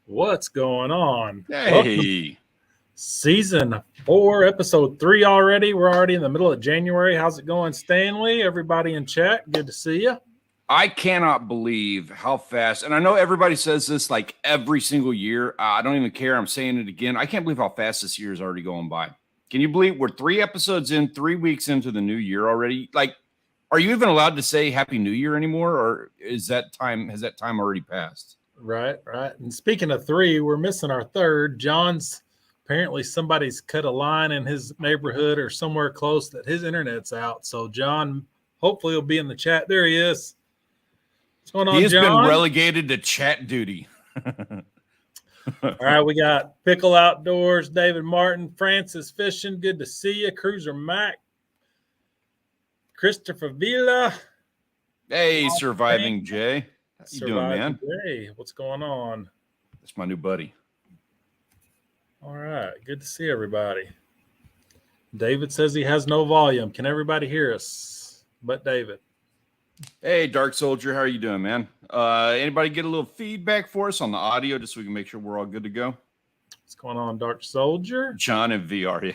What's going on? Hey. Welcome. Season 4, episode 3 already. We're already in the middle of January. How's it going, Stanley? Everybody in chat, good to see you. I cannot believe how fast, and I know everybody says this like every single year. I don't even care. I'm saying it again. I can't believe how fast this year is already going by. Can you believe we're 3 episodes in, 3 weeks into the new year already? Like, are you even allowed to say Happy New Year anymore, or has that time already passed? Right. And speaking of 3, we're missing our third. John's apparently somebody's cut a line in his neighborhood or somewhere close that his internet's out. So John, hopefully, will be in the chat. There he is. What's going on, John? He has been relegated to chat duty. All right, we got Pickle Outdoors, David Martin, Francis Fishing. Good to see you. Cruiser Mac, Christopher Villa. Hey, Surviving Jay. How you doing, man? Jay, what's going on? That's my new buddy. All right, good to see everybody. David says he has no volume. Can everybody hear us but David? Hey, Dark Soldier, how are you doing, man? Anybody get a little feedback for us on the audio just so we can make sure we're all good to go? What's going on, Dark Soldier? John and VR.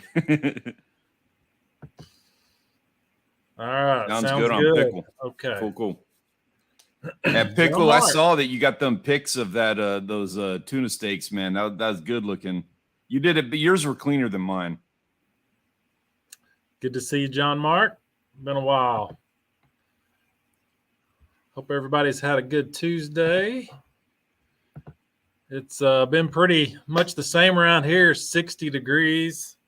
All right. Sounds good on Pickle. Okay. Cool. At Pickle, I saw that you got them pics of that those tuna steaks, man. That was good looking. You did it, but yours were cleaner than mine. Good to see you, John Mark. Been a while. Hope everybody's had a good Tuesday. It's been pretty much the same around here, 60 degrees.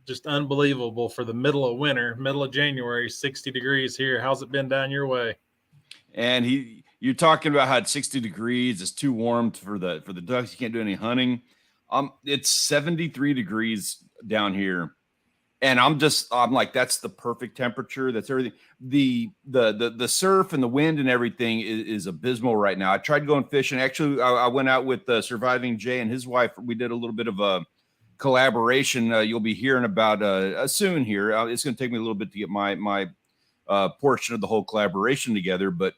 Just unbelievable for the middle of winter, middle of January, 60 degrees here. How's it been down your way? And you're talking about how it's 60 degrees. It's too warm for the ducks. You can't do any hunting. It's 73 degrees down here. And I'm like, that's the perfect temperature. That's everything. The surf and the wind and everything is abysmal right now. I tried going fishing. Actually, I went out with Surviving Jay and his wife. We did a little bit of a collaboration. You'll be hearing about soon here. It's going to take me a little bit to get my portion of the whole collaboration together. But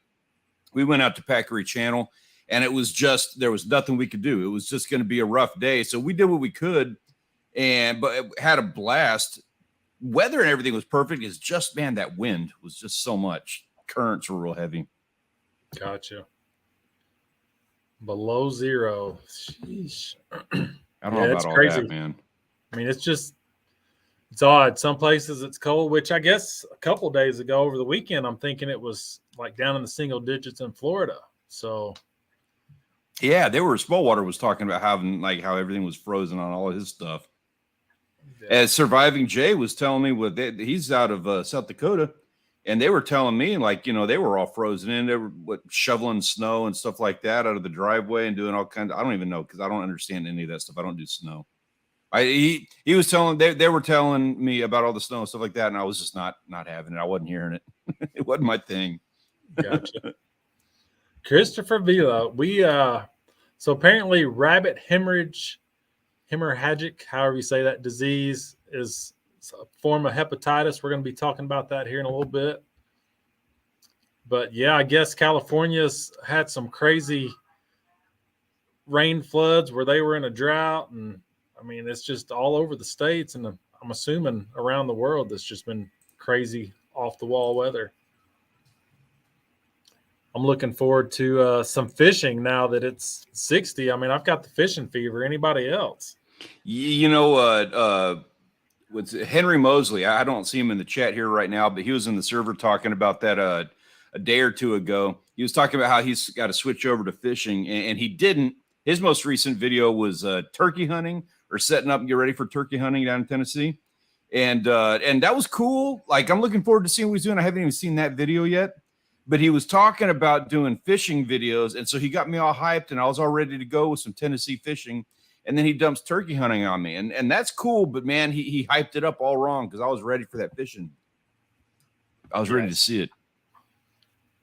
we went out to Packery Channel, and it was just, there was nothing we could do. It was just going to be a rough day. So we did what we could, but had a blast. Weather and everything was perfect. It's just, man, that wind was just so much. Currents were real heavy. Gotcha. Below zero. Sheesh. I don't know about all crazy. that, man. I mean, it's odd. Some places it's cold, which I guess a couple of days ago over the weekend, I'm thinking it was like down in the single digits in Florida. So, yeah, Smallwater was talking about how everything was frozen on all of his stuff. Yeah. As Surviving Jay was telling me, he's out of South Dakota, and they were telling me they were all frozen in. They were shoveling snow and stuff like that out of the driveway and doing all kinds. I don't even know because I don't understand any of that stuff. I don't do snow. He was telling they were telling me about all the snow and stuff like that, and I was just not having it. I wasn't hearing it. It wasn't my thing. Gotcha. Christopher Villa, so apparently rabbit hemorrhagic, however you say that disease, is a form of hepatitis. We're going to be talking about that here in a little bit. But yeah, I guess California's had some crazy rain floods where they were in a drought, and I mean, it's just all over the states, and I'm assuming around the world, that's just been crazy off-the-wall weather. I'm looking forward to some fishing now that it's 60. I mean, I've got the fishing fever. Anybody else? What's Henry Mosley? I don't see him in the chat here right now, but he was in the server talking about that a day or two ago. He was talking about how he's got to switch over to fishing, and he didn't. His most recent video was turkey hunting, or setting up and get ready for turkey hunting down in Tennessee. And that was cool. Like, I'm looking forward to seeing what he's doing. I haven't even seen that video yet, but he was talking about doing fishing videos. And so he got me all hyped, and I was all ready to go with some Tennessee fishing. And then he dumps turkey hunting on me. And that's cool, but man, he hyped it up all wrong because I was ready for that fishing. I was ready to see it.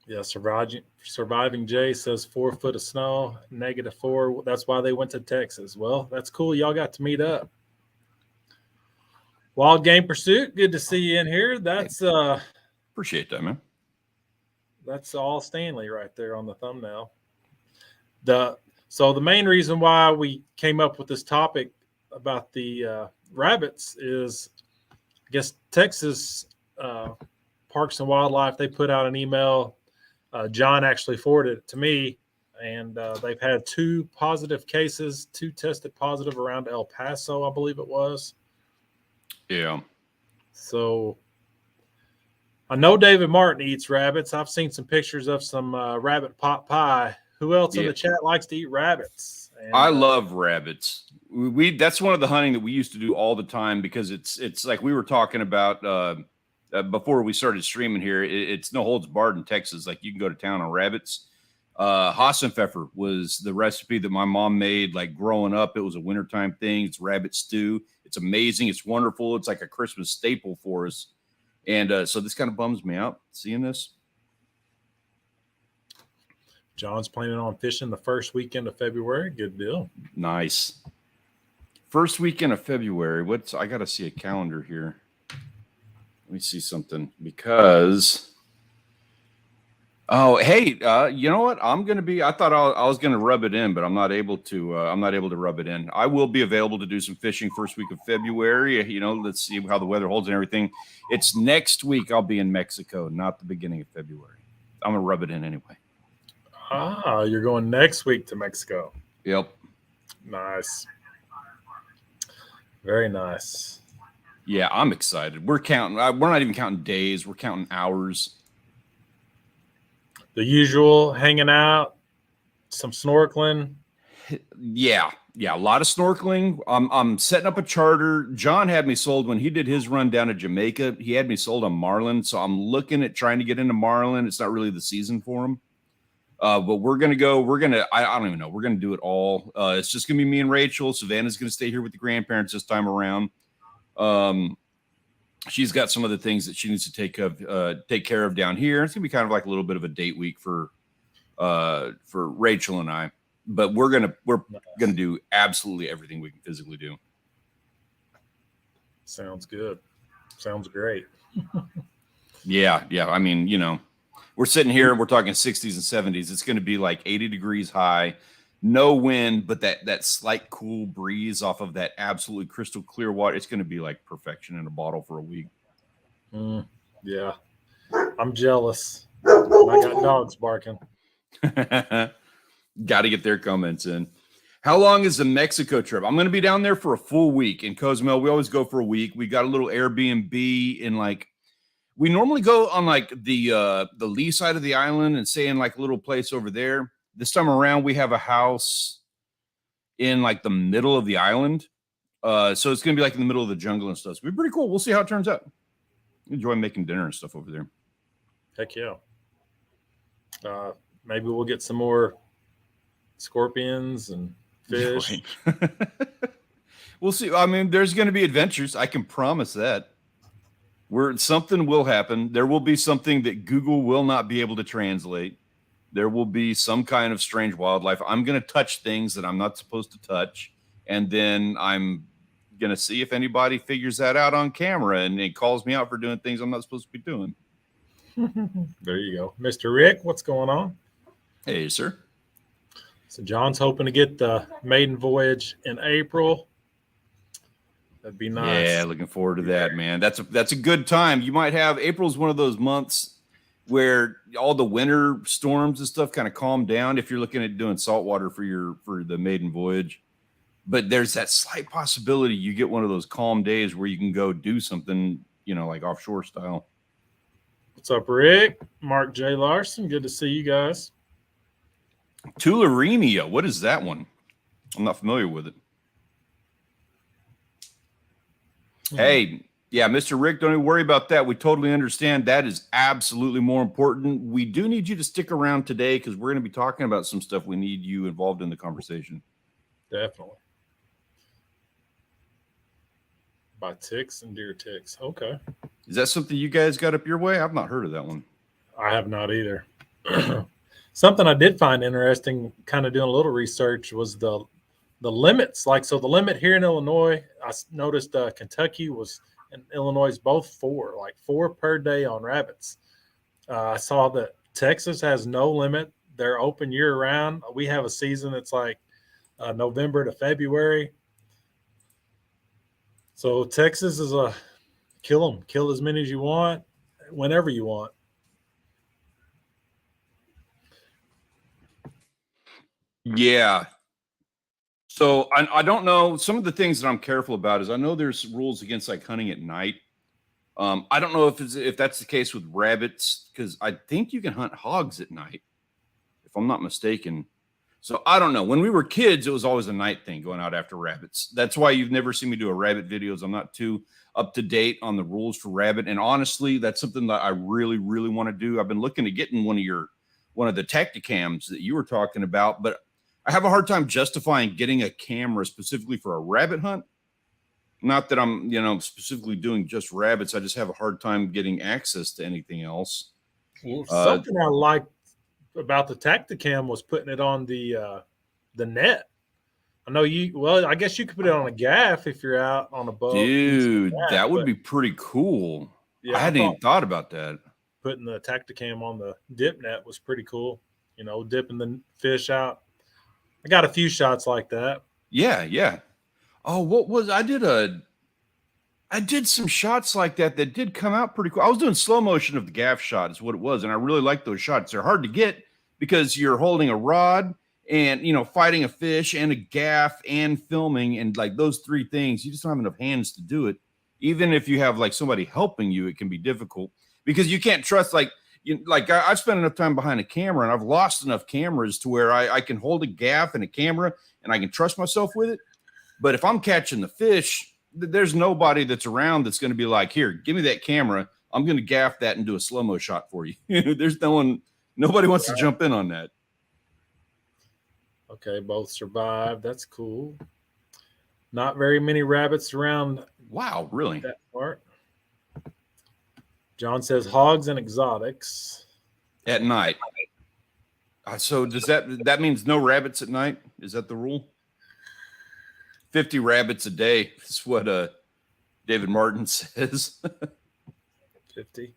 Yeah, Surviving Jay says 4 foot of snow, -4. That's why they went to Texas. Well, that's cool. Y'all got to meet up. Wild Game Pursuit, good to see you in here. That's appreciate that, man. That's all Stanley right there on the thumbnail. So the main reason why we came up with this topic about the rabbits is, I guess, Texas Parks and Wildlife, they put out an email. John actually forwarded it to me, and they've had 2 positive cases, 2 tested positive around El Paso, I believe it was. Yeah. So I know David Martin eats rabbits. I've seen some pictures of some rabbit pot pie. Who else in the chat likes to eat rabbits? And, I love rabbits. That's one of the hunting that we used to do all the time, because it's like we were talking about before we started streaming here. It's no holds barred in Texas. Like, you can go to town on rabbits. Hassenpfeffer was the recipe that my mom made, like, growing up. It was a wintertime thing. It's rabbit stew. It's amazing. It's wonderful. It's like a Christmas staple for us. And so this kind of bums me out seeing this. John's planning on fishing the first weekend of February. Good deal. Nice. First weekend of February. I got to see a calendar here. Let me see something, because, oh, hey, you know what? I thought I was going to rub it in, but I'm not able to rub it in. I will be available to do some fishing first week of February. Let's see how the weather holds and everything. It's next week. I'll be in Mexico, not the beginning of February. I'm going to rub it in anyway. Ah, you're going next week to Mexico. Yep. Nice. Very nice. Yeah, I'm excited. We're counting. We're not even counting days. We're counting hours. The usual, hanging out, some snorkeling. Yeah. A lot of snorkeling. I'm setting up a charter. John had me sold when he did his run down to Jamaica. He had me sold on marlin, so I'm looking at trying to get into marlin. It's not really the season for him. But we're going to go. I don't even know. We're going to do it all. It's just going to be me and Rachel. Savannah's going to stay here with the grandparents this time around. She's got some other things that she needs to take care of down here. It's going to be kind of like a little bit of a date week for Rachel and I. But we're going to do absolutely everything we can physically do. Sounds good. Sounds great. Yeah. I mean, we're sitting here and we're talking 60s and 70s. It's going to be like 80 degrees high, no wind, but that slight cool breeze off of that absolutely crystal clear water. It's going to be like perfection in a bottle for a week. Yeah. I'm jealous. I got dogs barking. Got to get their comments in. How long is the Mexico trip? I'm going to be down there for a full week in Cozumel. We always go for a week. We got a little Airbnb in we normally go on like the lee side of the island and stay in like a little place over there. This time around, we have a house in like the middle of the island. So it's going to be like in the middle of the jungle and stuff. So it'll be pretty cool. We'll see how it turns out. Enjoy making dinner and stuff over there. Heck yeah. Maybe we'll get some more scorpions and fish. Right. We'll see. I mean, there's going to be adventures. I can promise that. Something will happen. There will be something that Google will not be able to translate. There will be some kind of strange wildlife. I'm going to touch things that I'm not supposed to touch. And then I'm going to see if anybody figures that out on camera and it calls me out for doing things I'm not supposed to be doing. There you go. Mr. Rick, what's going on? Hey, sir. So John's hoping to get the maiden voyage in April. That'd be nice. Yeah, looking forward to that, man. That's a good time. You might have April's one of those months where all the winter storms and stuff kind of calm down if you're looking at doing saltwater for the maiden voyage. But there's that slight possibility you get one of those calm days where you can go do something, like offshore style. What's up, Rick? Mark J. Larson. Good to see you guys. Tularemia. What is that one? I'm not familiar with it. Hey, yeah, Mr. Rick, don't even worry about that. We totally understand. That is absolutely more important. We do need you to stick around today because we're going to be talking about some stuff. We need you involved in the conversation. Definitely. By ticks and deer ticks. Okay. Is that something you guys got up your way? I've not heard of that one. I have not either. Something I did find interesting, kind of doing a little research, was the limits. So the limit here in Illinois, I noticed Kentucky and Illinois both 4 per day on rabbits. I saw that Texas has no limit. they're open year round. We have a season that's like November to February. So Texas is a kill them, kill as many as you want, whenever you want. Yeah. So I don't know. Some of the things that I'm careful about is I know there's rules against like hunting at night. I don't know if that's the case with rabbits, because I think you can hunt hogs at night, if I'm not mistaken. So I don't know. When we were kids, it was always a night thing going out after rabbits. That's why you've never seen me do a rabbit videos. I'm not too up to date on the rules for rabbit. And honestly, that's something that I really, really want to do. I've been looking to get in one of the Tacticams that you were talking about, but I have a hard time justifying getting a camera specifically for a rabbit hunt. Not that I'm, specifically doing just rabbits. I just have a hard time getting access to anything else. Well, something I liked about the Tacticam was putting it on the net. I know I guess you could put it on a gaff if you're out on a boat. Dude, that would be pretty cool. Yeah, I hadn't even thought about that. Putting the Tacticam on the dip net was pretty cool. Dipping the fish out. I got a few shots like that. Yeah. Oh, I did some shots like that did come out pretty cool. I was doing slow motion of the gaff shot is what it was. And I really like those shots. They're hard to get because you're holding a rod and, fighting a fish and a gaff and filming. And like those three things, you just don't have enough hands to do it. Even if you have like somebody helping you, it can be difficult because you can't trust I've spent enough time behind a camera and I've lost enough cameras to where I can hold a gaff and a camera and I can trust myself with it. But if I'm catching the fish, there's nobody that's around that's going to be like, here, give me that camera. I'm going to gaff that and do a slow-mo shot for you. There's nobody wants to jump in on that. Okay, both survived. That's cool. Not very many rabbits around. Wow, really? That part. John says hogs and exotics. At night. So does that means no rabbits at night? Is that the rule? 50 rabbits a day is what David Martin says. 50.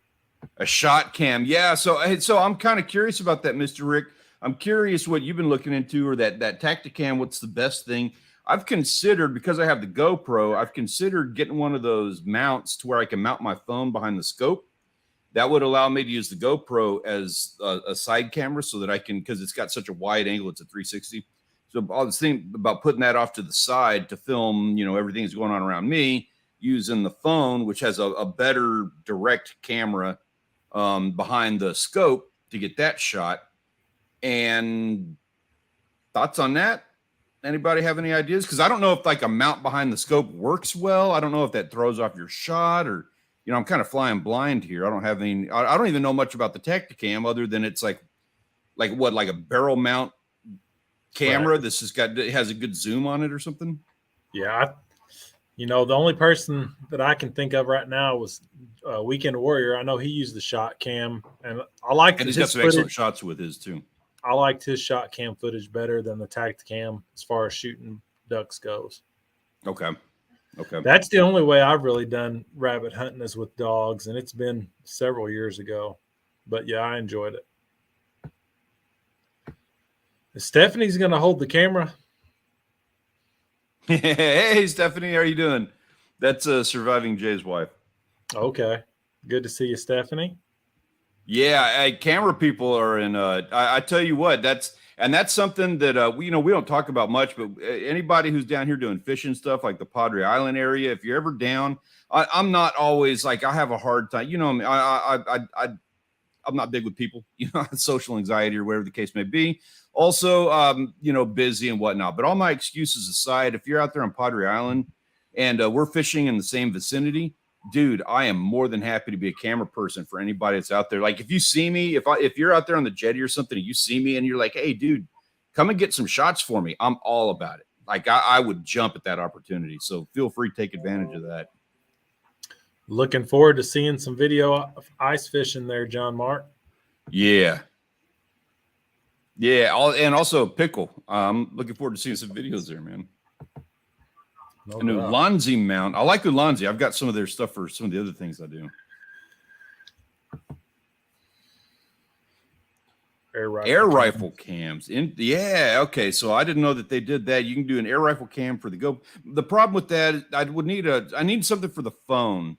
A shot cam. Yeah, so I'm kind of curious about that, Mr. Rick. I'm curious what you've been looking into, or that Tacticam, what's the best thing? I've considered, because I have the GoPro, I've considered getting one of those mounts to where I can mount my phone behind the scope. That would allow me to use the GoPro as a side camera so that I can, because it's got such a wide angle, it's a 360. So I was thinking about putting that off to the side to film, everything that's going on around me using the phone, which has a better direct camera behind the scope to get that shot. And thoughts on that? Anybody have any ideas? Because I don't know if like a mount behind the scope works well. I don't know if that throws off your shot, or I'm kind of flying blind here. I don't have any. I don't even know much about the Tacticam other than it's like a barrel mount camera. Right. This has a good zoom on it or something. Yeah, the only person that I can think of right now was Weekend Warrior. I know he used the shot cam, and I liked. And he's got some excellent shots with his too. I liked his shot cam footage better than the Tacticam as far as shooting ducks goes. Okay. That's the only way I've really done rabbit hunting is with dogs, and it's been several years ago. But yeah, I enjoyed it. Stephanie's going to hold the camera. Hey, Stephanie, how are you doing? That's Surviving Jay's wife. Okay. Good to see you, Stephanie. Yeah, camera people are in. I tell you what, that's something that we don't talk about much. But anybody who's down here doing fishing stuff, like the Padre Island area, if you're ever down, I'm not always like, I have a hard time. I'm not big with people. Social anxiety or whatever the case may be. Also, busy and whatnot. But all my excuses aside, if you're out there on Padre Island and we're fishing in the same vicinity, dude, I am more than happy to be a camera person for anybody that's out there. Like if you see me, if you're out there on the jetty or something, and you see me and you're like, hey, dude, come and get some shots for me, I'm all about it. Like I would jump at that opportunity. So feel free to take advantage of that. Looking forward to seeing some video of ice fishing there, John Mark. Yeah. And also Pickle. I'm looking forward to seeing some videos there, man. No a new Ulanzi mount. I like Ulanzi. I've got some of their stuff for some of the other things I do. Air rifle cams. Yeah, okay. So I didn't know that they did that. You can do an air rifle cam for the Go. The problem with that is I need something for the phone,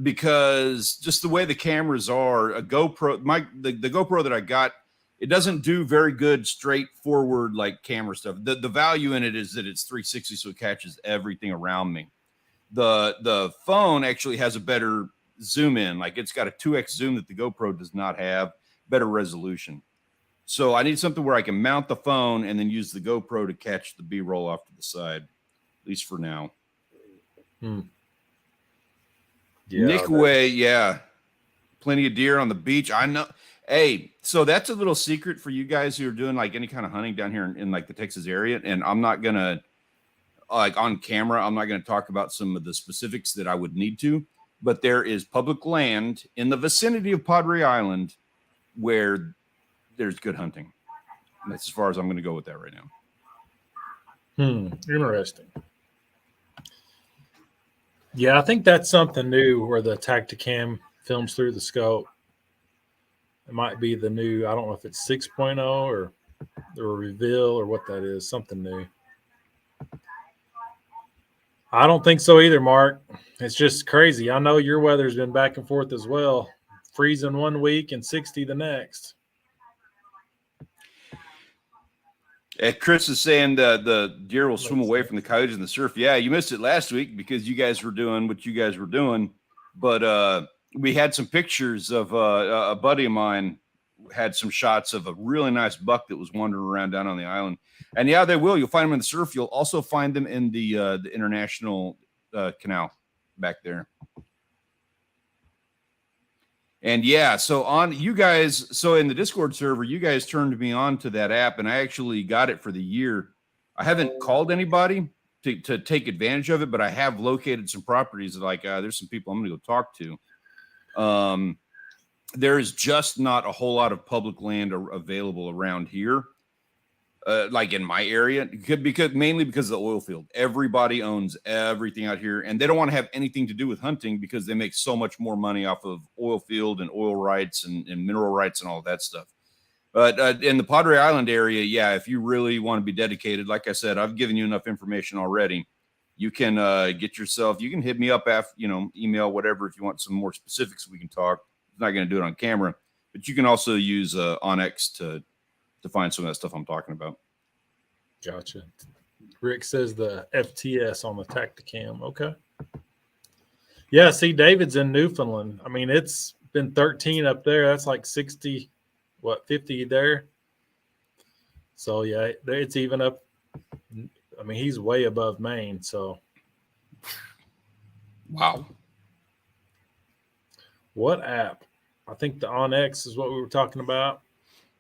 because just the way the cameras are, a GoPro, the GoPro that I got, it doesn't do very good straightforward like camera stuff. The value in it is that it's 360, so it catches everything around me. The phone actually has a better zoom in, like it's got a 2x zoom that the GoPro does not have, better resolution. So I need something where I can mount the phone and then use the GoPro to catch the B-roll off to the side, at least for now. Yeah, Nickaway, yeah. Plenty of deer on the beach. I know. Hey, so that's a little secret for you guys who are doing like any kind of hunting down here in like the Texas area. And I'm not going to, like on camera, I'm not going to talk about some of the specifics that I would need to, but there is public land in the vicinity of Padre Island where there's good hunting. That's as far as I'm going to go with that right now. Interesting. Yeah, I think that's something new where the Tacticam films through the scope. It might be the new, I don't know if it's 6.0 or the reveal or what that is, something new. I don't think so either, Mark. It's just crazy. I know your weather's been back and forth as well. Freezing one week and 60 the next. Chris is saying the deer will swim away from the coyotes in the surf. Yeah, you missed it last week because you guys were doing what you guys were doing. But we had some pictures of a buddy of mine had some shots of a really nice buck that was wandering around down on the island. And yeah, they will. You'll find them in the surf. You'll also find them in the international canal back there. And yeah, so on you guys, so in the Discord server, you guys turned me on to that app, and I actually got it for the year. I haven't called anybody to take advantage of it, but I have located some properties that like there's some people I'm gonna go talk to. There is just not a whole lot of public land available around here. Like in my area, mainly because of the oil field. Everybody owns everything out here, and they don't want to have anything to do with hunting because they make so much more money off of oil field and oil rights and mineral rights and all that stuff. But in the Padre Island area, yeah, if you really want to be dedicated, like I said, I've given you enough information already. You can get yourself, you can hit me up after, email, whatever, if you want some more specifics, we can talk. I'm not going to do it on camera, but you can also use Onyx to find some of that stuff I'm talking about. Gotcha. Rick says the FTS on the Tacticam. Okay. Yeah, see, David's in Newfoundland. I mean, it's been 13 up there. That's like 60, 50 there. So, yeah, it's even up. I mean, he's way above Maine, so. Wow. What app? I think the Onyx is what we were talking about.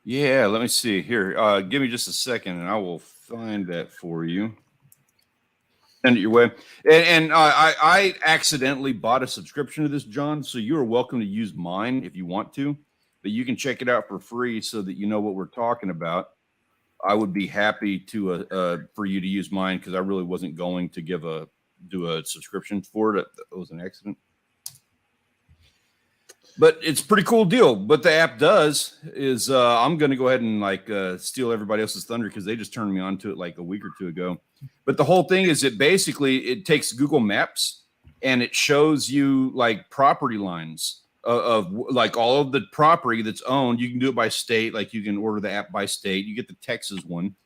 Yeah, let me see here. Give me just a second, and I will find that for you. Send it your way. And I accidentally bought a subscription to this, John, so you are welcome to use mine if you want to, but you can check it out for free so that you know what we're talking about. I would be happy to for you to use mine because I really wasn't going to do a subscription for it. It was an accident. But it's a pretty cool deal. What the app does is I'm going to go ahead and steal everybody else's thunder because they just turned me on to it like a week or two ago. But the whole thing is it takes Google Maps and it shows you like property lines of like all of the property that's owned. You can do it by state. Like you can order the app by state. You get the Texas one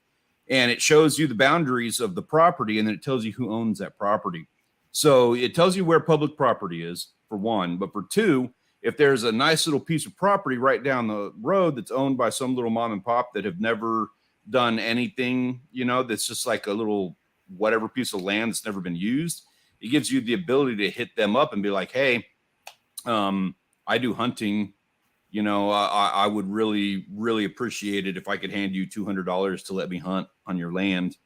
and it shows you the boundaries of the property and then it tells you who owns that property. So it tells you where public property is for one, but for two, if there's a nice little piece of property right down the road that's owned by some little mom and pop that have never done anything, that's just like a little whatever piece of land that's never been used, it gives you the ability to hit them up and be like, hey, I do hunting. I would really, really appreciate it if I could hand you $200 to let me hunt on your land,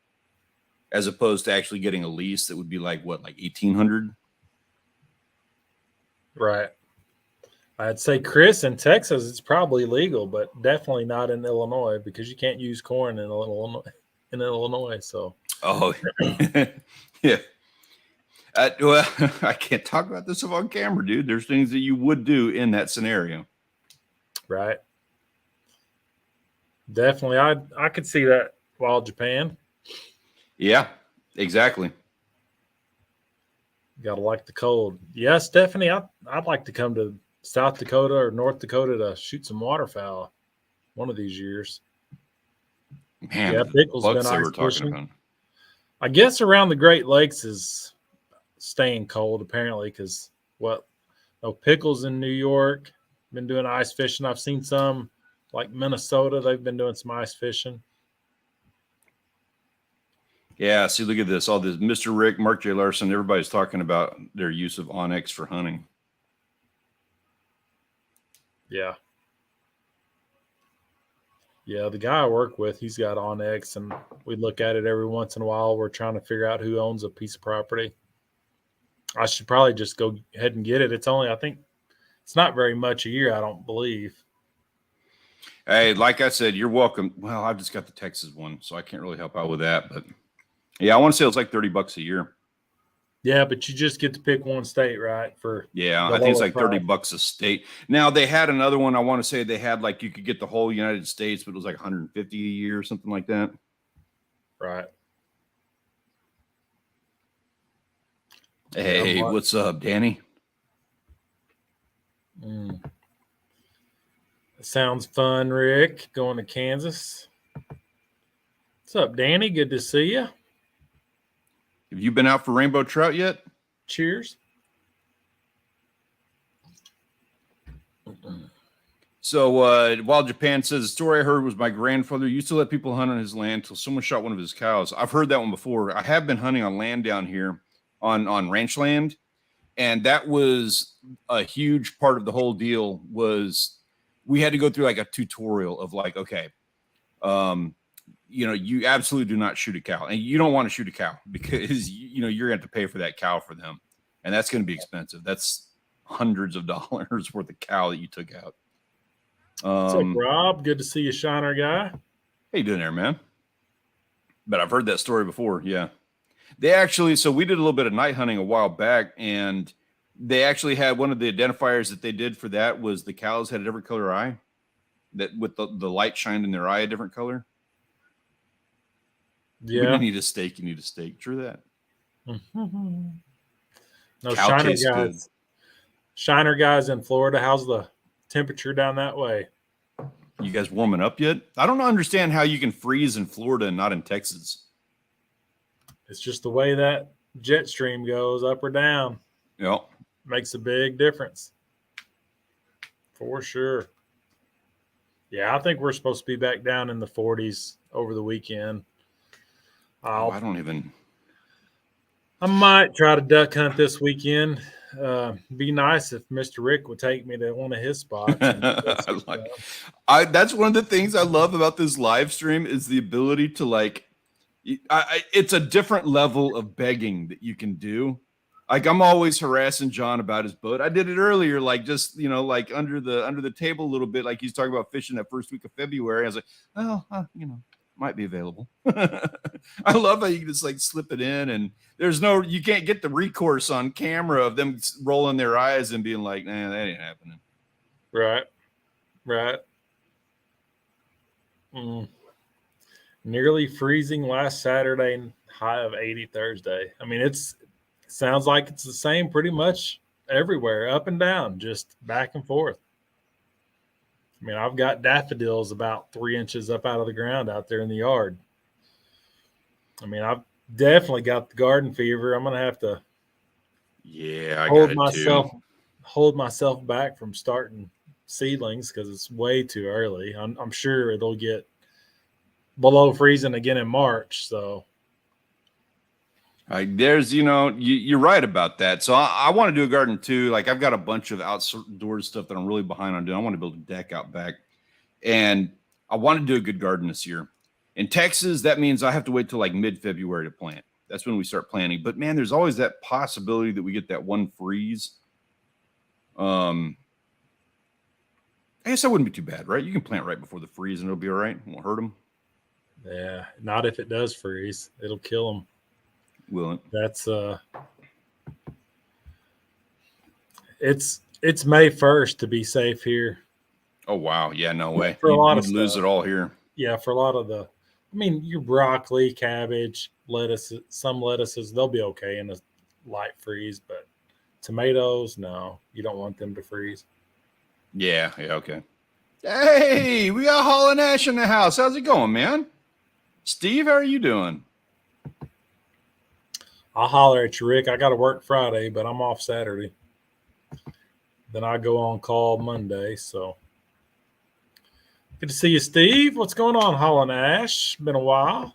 as opposed to actually getting a lease that would be like $1,800. Right. I'd say, Chris, in Texas, it's probably legal, but definitely not in Illinois because you can't use corn in Illinois. So, yeah. Well, I can't talk about this on camera, dude. There's things that you would do in that scenario. Right. Definitely. I could see that wild Japan. Yeah, exactly. Gotta like the cold. Yeah, Stephanie, I'd like to come to South Dakota or North Dakota to shoot some waterfowl one of these years. Man, Yeah, the Pickle's been bucks they ice were talking fishing. about. I guess around the Great Lakes is staying cold apparently because Pickles in New York been doing ice fishing. I've seen some like Minnesota. They've been doing some ice fishing. Yeah, see, look at this. All this Mr. Rick, Mark J. Larson, everybody's talking about their use of Onyx for hunting. Yeah. Yeah, the guy I work with, he's got Onyx, and we look at it every once in a while. We're trying to figure out who owns a piece of property. I should probably just go ahead and get it. It's only, I think, it's not very much a year, I don't believe. Hey, like I said, you're welcome. Well, I've just got the Texas one, so I can't really help out with that. But yeah, I want to say it's like $30 a year. Yeah, but you just get to pick one state, right? Yeah, I think it's like $30 a state. Now they had another one. I want to say they had like you could get the whole United States, but it was like 150 a year or something like that. Right. Hey, what's up, Danny? Sounds fun, Rick. Going to Kansas. What's up, Danny? Good to see you. Have you been out for rainbow trout yet? Cheers. So while Japan says the story I heard was my grandfather used to let people hunt on his land until someone shot one of his cows. I've heard that one before. I have been hunting on land down here on ranch land, and that was a huge part of the whole deal. Was we had to go through like a tutorial of like, okay, you absolutely do not shoot a cow, and you don't want to shoot a cow because you're going to have to pay for that cow for them, and that's going to be expensive. That's hundreds of dollars worth of cow that you took out. What's up, Rob? Good to see you, Shiner guy. How you doing there, man? But I've heard that story before. Yeah, they actually. So we did a little bit of night hunting a while back, and they actually had one of the identifiers that they did for that was the cows had a different color eye, that with the light shined in their eye a different color. Yeah, you need a steak. You need a steak. True that. No, Shiner guys. Good. Shiner guys in Florida. How's the temperature down that way? You guys warming up yet? I don't understand how you can freeze in Florida and not in Texas. It's just the way that jet stream goes up or down. Yep. Makes a big difference. For sure. Yeah, I think we're supposed to be back down in the 40s over the weekend. I might try to duck hunt this weekend. Be nice if Mr. Rick would take me to one of his spots. That's one of the things I love about this live stream is the ability to it's a different level of begging that you can do. Like I'm always harassing John about his boat. I did it earlier, like just like under the table a little bit, like he's talking about fishing that first week of February. I was like, might be available. I love how you can just like slip it in, and you can't get the recourse on camera of them rolling their eyes and being like, nah, that ain't happening. Right. Nearly freezing last Saturday, high of 80 Thursday. I mean, sounds like it's the same pretty much everywhere, up and down, just back and forth. I mean, I've got daffodils about 3 inches up out of the ground out there in the yard. I mean, I've definitely got the garden fever. I'm going to have to hold myself back from starting seedlings because it's way too early. I'm sure it'll get below freezing again in March. So you're right about that. So I want to do a garden too. Like I've got a bunch of outdoors stuff that I'm really behind on doing. I want to build a deck out back, and I want to do a good garden this year. In Texas, that means I have to wait till like mid-February to plant. That's when we start planting. But man, there's always that possibility that we get that one freeze. I guess that wouldn't be too bad, right? You can plant right before the freeze and it'll be all right. It won't hurt them. Yeah, not if it does freeze. It'll kill them. Will it? That's it's May 1st to be safe here. Oh wow, yeah, no way. For a lot you'd lose it all here. Yeah, for a lot of the, I mean, your broccoli, cabbage, lettuce, some lettuces, they'll be okay in a light freeze, but tomatoes, no, you don't want them to freeze. Yeah, okay. Hey, we got Hall and Ash in the house. How's it going, man? Steve, how are you doing? I'll holler at you, Rick. I got to work Friday, but I'm off Saturday. Then I go on call Monday, so good to see you, Steve. What's going on, Hall and Ash? Been a while.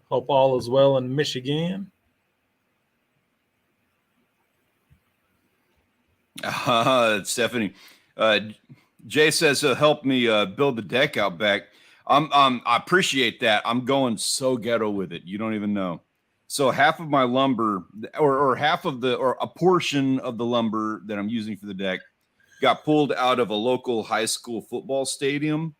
Hope all is well in Michigan. Stephanie, Jay says he'll help me build the deck out back. I appreciate that. I'm going so ghetto with it. You don't even know. So half of my lumber, or half of the, or a portion of the lumber that I'm using for the deck, got pulled out of a local high school football stadium.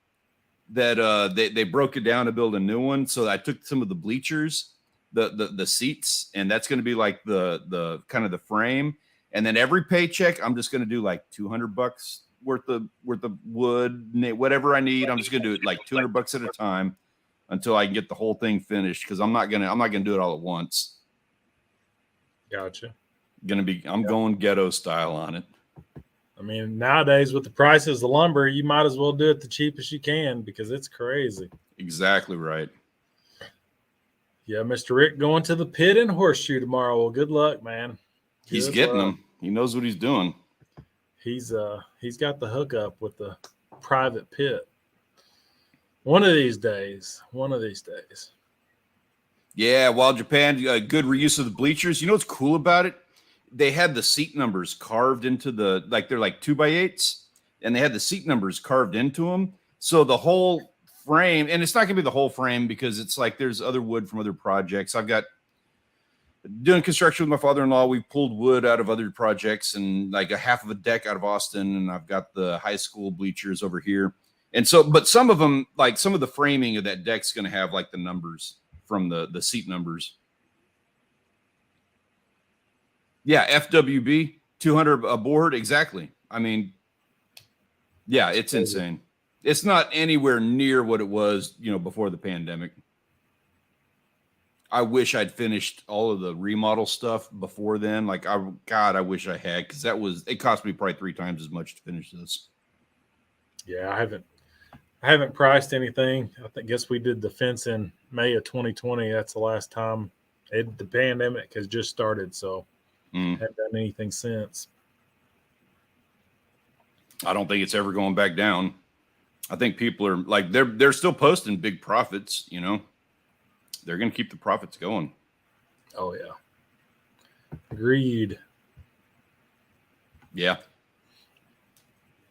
That they broke it down to build a new one. So I took some of the bleachers, the seats, and that's going to be like the kind of the frame. And then every paycheck, I'm just going to do like $200 worth of wood, whatever I need. I'm just going to do it like $200 at a time until I can get the whole thing finished. Because I'm not gonna do it all at once. Gotcha. I'm going ghetto style on it. I mean, nowadays with the prices of lumber, you might as well do it the cheapest you can because it's crazy. Exactly right. Yeah, Mr. Rick going to the pit and horseshoe tomorrow. Well, good luck, man. He's getting them. He knows what he's doing. He's got the hookup with the private pit. One of these days. Yeah, Wild Japan, good reuse of the bleachers. You know what's cool about it? They had the seat numbers carved into they're like 2x8s, and they had the seat numbers carved into them. So the whole frame, and it's not going to be the whole frame because it's like there's other wood from other projects. I've got doing construction with my father-in-law. We pulled wood out of other projects and like a half of a deck out of Austin, and I've got the high school bleachers over here. And so, but some of them, like some of the framing of that deck's going to have like the numbers from the seat numbers. Yeah, FWB 200 aboard, exactly. I mean, yeah, it's insane. It's not anywhere near what it was, before the pandemic. I wish I'd finished all of the remodel stuff before then. Like, I wish I had, because it cost me probably 3 times as much to finish this. Yeah, I haven't priced anything. Guess we did the fence in May of 2020. That's the last time. The pandemic has just started, so haven't done anything since. I don't think it's ever going back down. I think people are like they're still posting big profits. They're going to keep the profits going. Oh yeah, agreed. Yeah.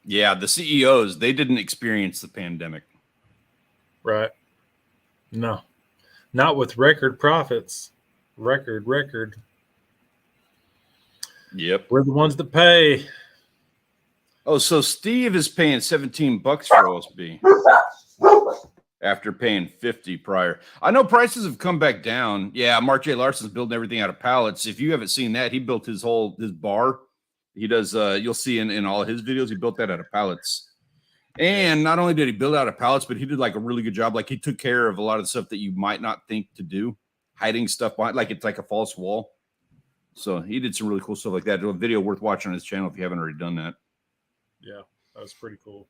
Yeah, the CEOs, they didn't experience the pandemic. Right. No. Not with record profits. Record. Yep. We're the ones that pay. Oh, so Steve is paying $17 for OSB after paying $50 prior. I know prices have come back down. Yeah, Mark J. Larson's building everything out of pallets. If you haven't seen that, he built his bar. He does, you'll see in all of his videos, he built that out of pallets. And not only did he build out of pallets, but he did like a really good job. Like he took care of a lot of the stuff that you might not think to do, hiding stuff behind, like it's like a false wall. So he did some really cool stuff like that. A video worth watching on his channel if you haven't already done that. Yeah, that was pretty cool.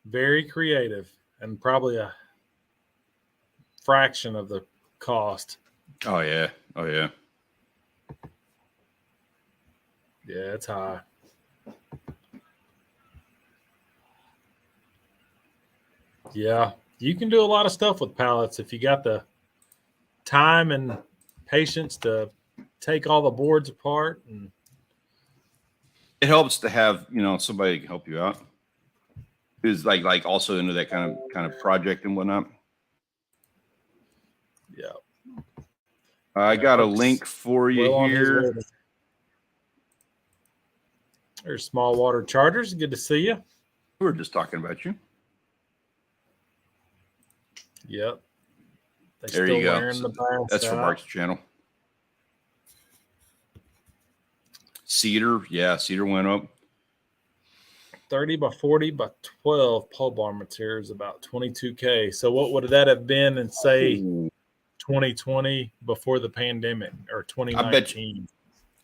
Very creative and probably a fraction of the cost. Oh, yeah. Yeah, it's high. Yeah, you can do a lot of stuff with pallets if you got the time and patience to take all the boards apart. And it helps to have, somebody that can help you out who's like also into that kind of project and whatnot. Yeah. I got a link for you here. There's Small Water Charters. Good to see you. We were just talking about you. Yep. There you go. So that's from Mark's channel. Cedar. Yeah, Cedar went up. 30 by 40 by 12 pole barn material is about 22K. So what would that have been in, say, 2020 before the pandemic, or 2019?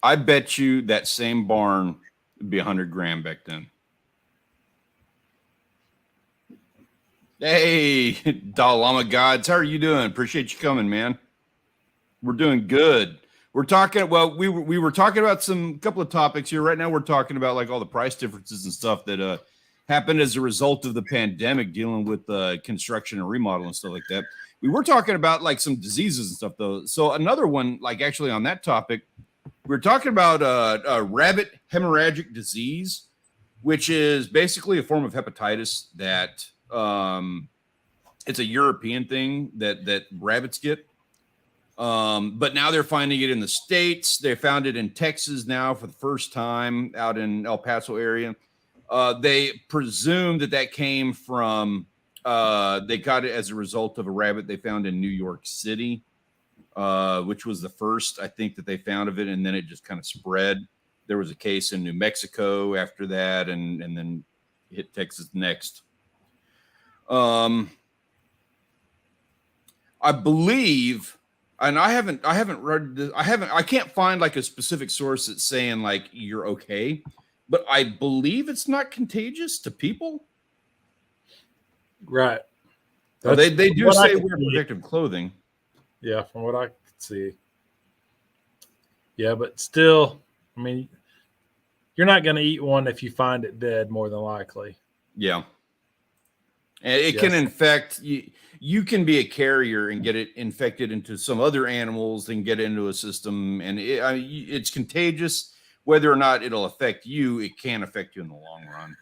I bet you that same barn would be 100 grand back then. Hey, Dalai Gods, how are you doing? Appreciate you coming, man. We're doing good. We're talking, well, we were talking about a couple of topics here. Right now we're talking about like all the price differences and stuff that happened as a result of the pandemic, dealing with construction and remodel and stuff like that. We were talking about like some diseases and stuff though. So another one, like actually on that topic, we're talking about rabbit hemorrhagic disease, which is basically a form of hepatitis that it's a European thing that rabbits get. But now they're finding it in the States. They found it in Texas now for the first time, out in El Paso area. They presume that came from, they got it as a result of a rabbit they found in New York City, which was the first, I think, that they found of it. And then it just kind of spread. There was a case in New Mexico after that, and then hit Texas next. I believe, and I haven't read this, I can't find like a specific source that's saying like you're okay, but I believe it's not contagious to people. Right. They do say wear protective clothing. Yeah, from what I could see. Yeah, but still, I mean, you're not going to eat one if you find it dead, more than likely. Yeah. And it can infect you. You can be a carrier and get it infected into some other animals and get into a system. And it's contagious. Whether or not it'll affect you, it can affect you in the long run.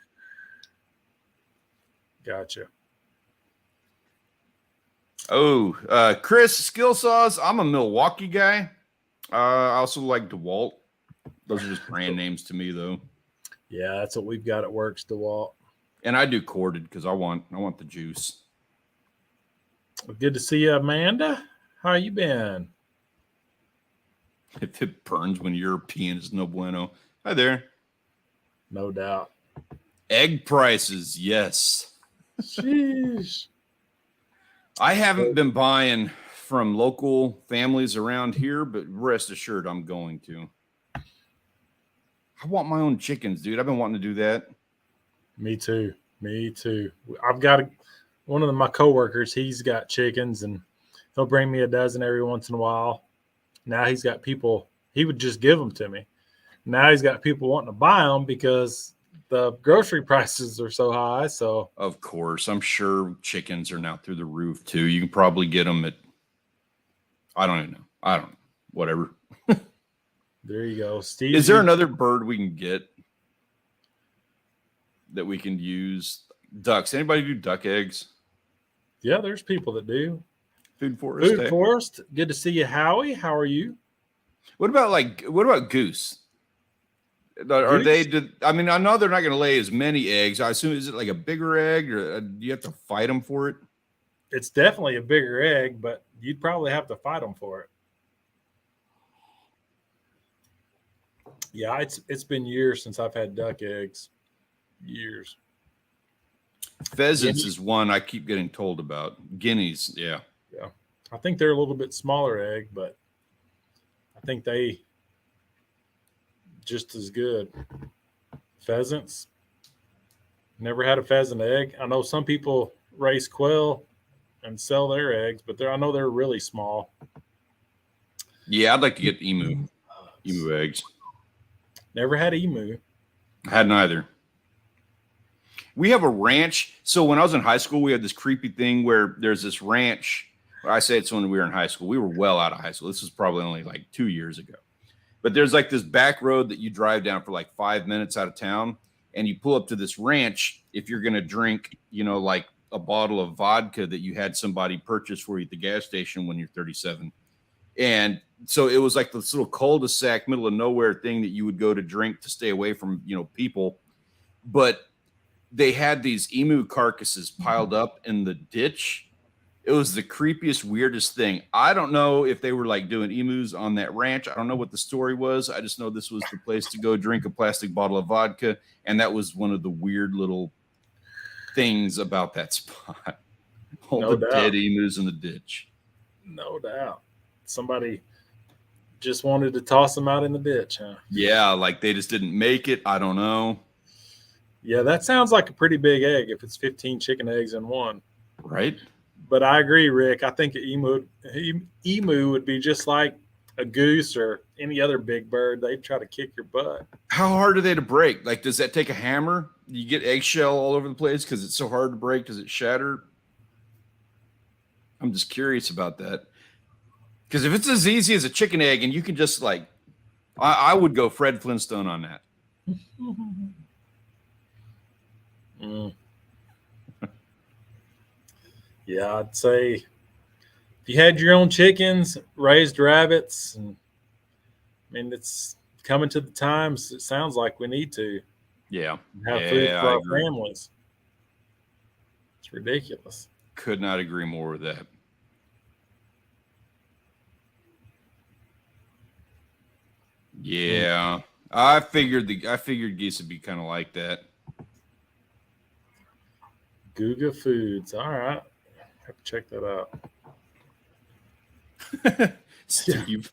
Gotcha. Oh, Chris, Skill Saws. I'm a Milwaukee guy. I also like DeWalt. Those are just brand names to me, though. Yeah, that's what we've got at Works, DeWalt. And I do corded because I want the juice. Well, good to see you, Amanda. How you been? If it burns when you're European, it's no bueno. Hi there. No doubt. Egg prices, yes. Sheesh. I haven't been buying from local families around here, but rest assured I'm going to. I want my own chickens, dude. I've been wanting to do that. Me too. I've got one of my coworkers. He's got chickens, and he'll bring me a dozen every once in a while. Now he's got people. He would just give them to me. Now he's got people wanting to buy them because the grocery prices are so high. So of course, I'm sure chickens are now through the roof too. You can probably get them at, I don't even know. I don't know. Whatever. There you go, Steve. Is there another bird we can get that we can use? Ducks. Anybody do duck eggs? Yeah, there's people that do. Food Forest. Forest. Good to see you, Howie. How are you? What about goose? Are they? I mean, I know they're not going to lay as many eggs. I assume, is it like a bigger egg, or do you have to fight them for it? It's definitely a bigger egg, but you'd probably have to fight them for it. Yeah, it's been years since I've had duck eggs. Years. Pheasants is one I keep getting told about. Guineas, yeah. Yeah. I think they're a little bit smaller egg, but I think they just as good. Pheasants. Never had a pheasant egg. I know some people raise quail and sell their eggs, but I know they're really small. Yeah, I'd like to get emu eggs. Never had emu. I hadn't either. We have a ranch. So when I was in high school, we had this creepy thing where there's this ranch. I say it's when we were in high school. We were well out of high school. This was probably only like 2 years ago. But there's like this back road that you drive down for like 5 minutes out of town, and you pull up to this ranch if you're going to drink, like a bottle of vodka that you had somebody purchase for you at the gas station when you're 37. And so it was like this little cul-de-sac, middle of nowhere thing that you would go to drink to stay away from, people. But they had these emu carcasses piled up in the ditch. It was the creepiest, weirdest thing. I don't know if they were like doing emus on that ranch. I don't know what the story was. I just know this was the place to go drink a plastic bottle of vodka. And that was one of the weird little things about that spot. All No the doubt. dead emus in the ditch. No doubt. Somebody just wanted to toss them out in the ditch, huh? Yeah, like they just didn't make it. I don't know. Yeah, that sounds like a pretty big egg if it's 15 chicken eggs in one. Right? But I agree, Rick. I think an emu would be just like a goose or any other big bird. They'd try to kick your butt. How hard are they to break? Like, does that take a hammer? You get eggshell all over the place because it's so hard to break. Does it shatter? I'm just curious about that. Because if it's as easy as a chicken egg and you can just like, I would go Fred Flintstone on that. Mm. Yeah, I'd say if you had your own chickens, raised rabbits, and I mean, it's coming to the times. It sounds like we need to Yeah. have Yeah, food for I our agree. families. It's ridiculous. Could not agree more with that. Yeah. I figured geese would be kind of like that. Guga Foods. All right. Have to check that out. Steve.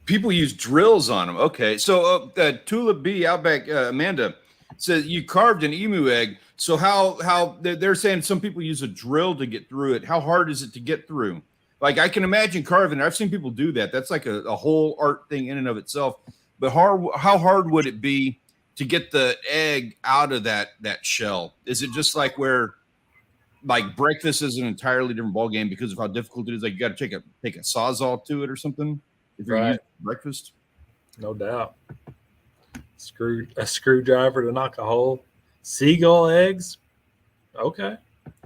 People use drills on them. Okay. So Tulip B Outback Amanda says you carved an emu egg. So how they're saying some people use a drill to get through it. How hard is it to get through? Like I can imagine carving. I've seen people do that. That's like a whole art thing in and of itself. But how hard would it be to get the egg out of that shell? Is it just like where like breakfast is an entirely different ballgame because of how difficult it is? Like you got to take a sawzall to it or something if you're using breakfast. No doubt. A screwdriver to knock a hole. Seagull eggs. Okay.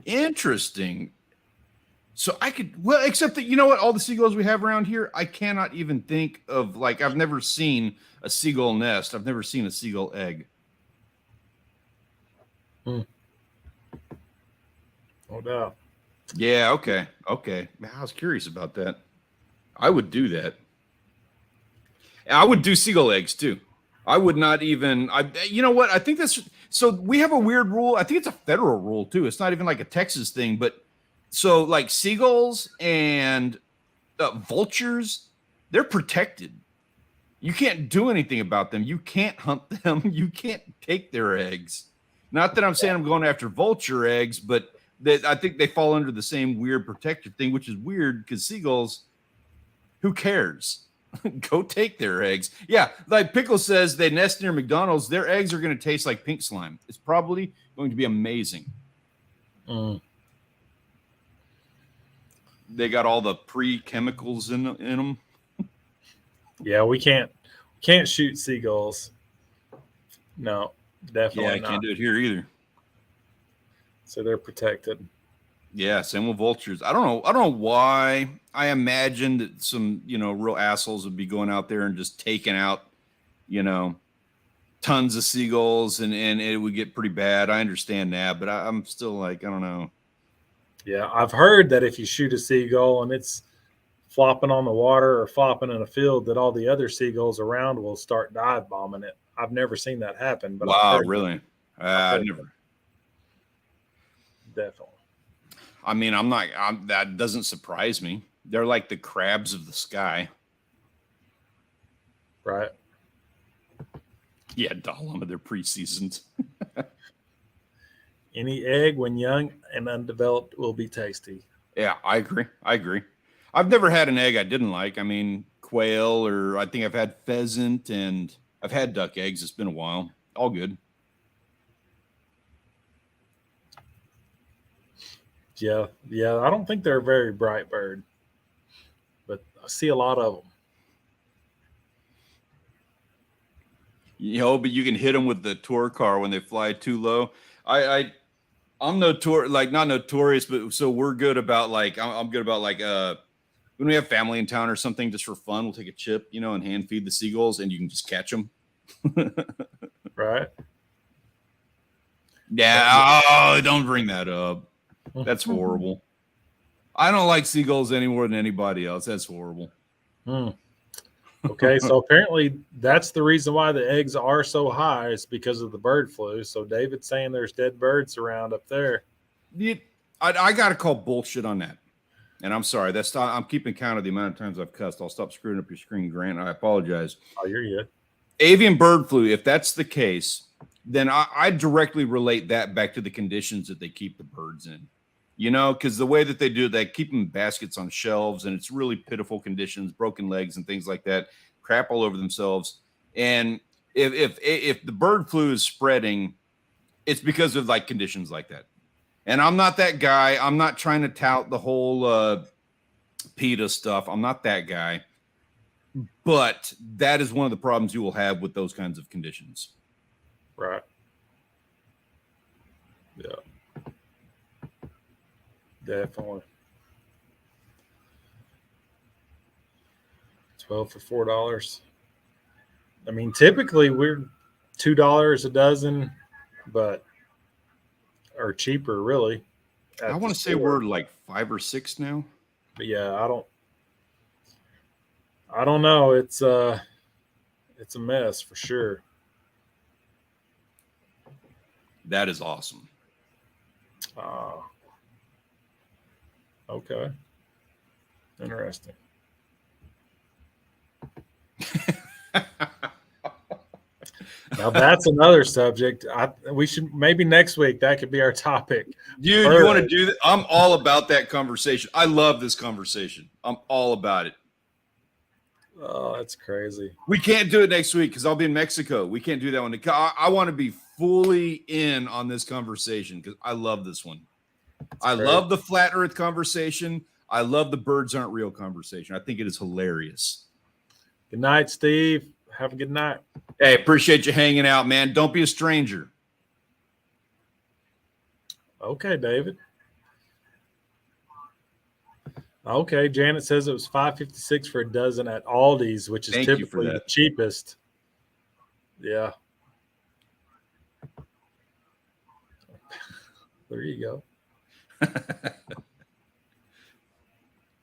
Interesting. So I could, well, except that, you know what? All the seagulls we have around here, I cannot even think of, like, I've never seen a seagull nest. I've never seen a seagull egg. No doubt. Yeah. Okay. I was curious about that. I would do that. I would do seagull eggs too. I would not even, you know what? I think so we have a weird rule. I think it's a federal rule too. It's not even like a Texas thing, but so like seagulls and vultures, they're protected. You can't do anything about them. You can't hunt them. You can't take their eggs. Not that I'm saying I'm going after vulture eggs, but I think they fall under the same weird protective thing, which is weird because seagulls, who cares? Go take their eggs. Yeah, like Pickle says, they nest near McDonald's. Their eggs are going to taste like pink slime. It's probably going to be amazing. They got all the pre-chemicals in them. Yeah, we can't shoot seagulls. No, definitely not. Yeah, I can't do it here either. So they're protected. Yeah, same with vultures. I don't know why. I imagined that some, real assholes would be going out there and just taking out, tons of seagulls and it would get pretty bad. I understand that, but I'm still like, I don't know. Yeah, I've heard that if you shoot a seagull and it's flopping on the water or flopping in a field, that all the other seagulls around will start dive bombing it. I've never seen that happen. But wow, really? I never. Definitely. I mean, that doesn't surprise me. They're like the crabs of the sky. Right. Yeah, Dahlama, they're pre-seasoned. Any egg when young and undeveloped will be tasty. Yeah, I agree. I've never had an egg I didn't like. I mean, quail, or I think I've had pheasant, and I've had duck eggs. It's been a while. All good. Yeah. I don't think they're a very bright bird, but I see a lot of them. But you can hit them with the tour car when they fly too low. I'm not notorious, but so we're good about like, I'm good about like, when we have family in town or something, just for fun, we'll take a chip, and hand feed the seagulls and you can just catch them. Right. Yeah. Oh, don't bring that up. That's horrible. I don't like seagulls any more than anybody else. That's horrible. Okay, so apparently that's the reason why the eggs are so high is because of the bird flu. So David's saying there's dead birds around up there. I got to call bullshit on that. And I'm sorry. I'm keeping count of the amount of times I've cussed. I'll stop screwing up your screen, Grant. I apologize. Oh, you're good. Avian bird flu, if that's the case, then I directly relate that back to the conditions that they keep the birds in. You know, because the way that they do it, they keep them in baskets on shelves, and it's really pitiful conditions, broken legs and things like that, crap all over themselves. And if the bird flu is spreading, it's because of like conditions like that. And I'm not that guy. I'm not trying to tout the whole PETA stuff. I'm not that guy. But that is one of the problems you will have with those kinds of conditions. Right. Yeah. Definitely. 12 for $4. I mean, typically we're $2 a dozen, but or cheaper, really. I want to say we're like 5 or 6 now. But yeah, I don't know. It's a mess for sure. That is awesome. Okay. Interesting. Now that's another subject. We should maybe next week that could be our topic. Dude, you want to do that? I'm all about that conversation. I love this conversation. I'm all about it. Oh, that's crazy. We can't do it next week because I'll be in Mexico. We can't do that one. I want to be fully in on this conversation because I love this one. I love the flat earth conversation. I love the birds aren't real conversation. I think it is hilarious. Good night, Steve. Have a good night. Hey, appreciate you hanging out, man. Don't be a stranger. Okay, David. Okay, Janet says it was $5.56 for a dozen at Aldi's, which is typically the cheapest. Yeah. There you go.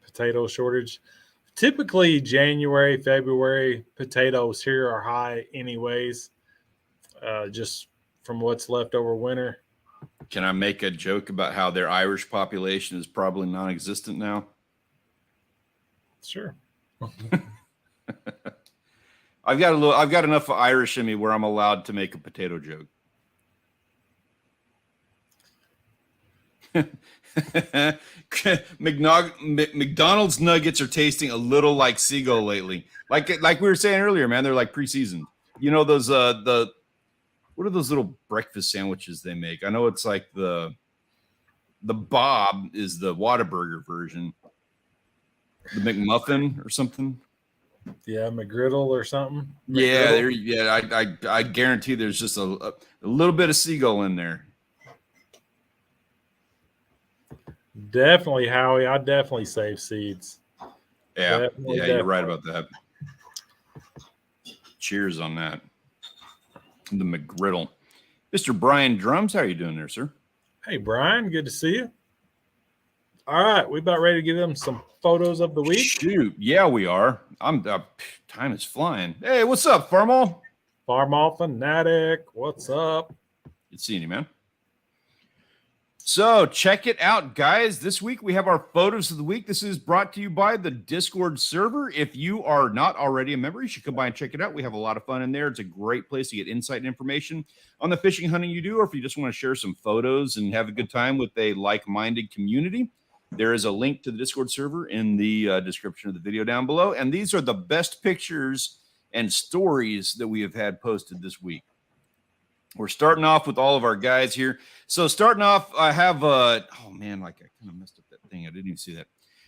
Potato shortage. Typically January, February, potatoes here are high anyways, just from what's left over winter. Can I make a joke about how their Irish population is probably non-existent now? Sure. I've got enough Irish in me where I'm allowed to make a potato joke. McDonald's nuggets are tasting a little like seagull lately. Like we were saying earlier, man, they're like pre-seasoned. You know those what are those little breakfast sandwiches they make? I know it's like the Bob is the Whataburger version. The McMuffin or something. Yeah, McGriddle or something. I guarantee there's just a little bit of seagull in there. Definitely, Howie. I definitely save seeds. Yeah, definitely. You're right about that. Cheers on that. The McGriddle. Mr. Brian Drums, how are you doing there, sir? Hey, Brian, good to see you. All right, we about ready to give them some photos of the week. Shoot, yeah, we are. Time is flying. Hey, what's up, Farmall? Farmall Fanatic, what's up? Good seeing you, man. So check it out, guys. This week we have our photos of the week. This is brought to you by the Discord server. If you are not already a member, you should come by and check it out. We have a lot of fun in there. It's a great place to get insight and information on the fishing, hunting you do, or if you just want to share some photos and have a good time with a like-minded community. There is a link to the Discord server in the description of the video down below. And these are the best pictures and stories that we have had posted this week. We're starting off with all of our guys here. So starting off, I have I kind of messed up that thing. I didn't even see that.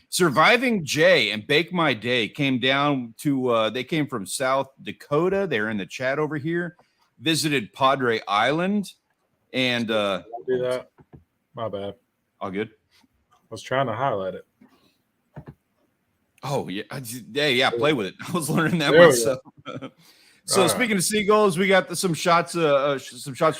Surviving Jay and Bake My Day came down to, they came from South Dakota. They're in the chat over here. Visited Padre Island. And I'll do that. My bad. All good. I was trying to highlight it. Oh, yeah. Yeah, play with it. I was learning that myself. So All speaking of seagulls, we got some shots from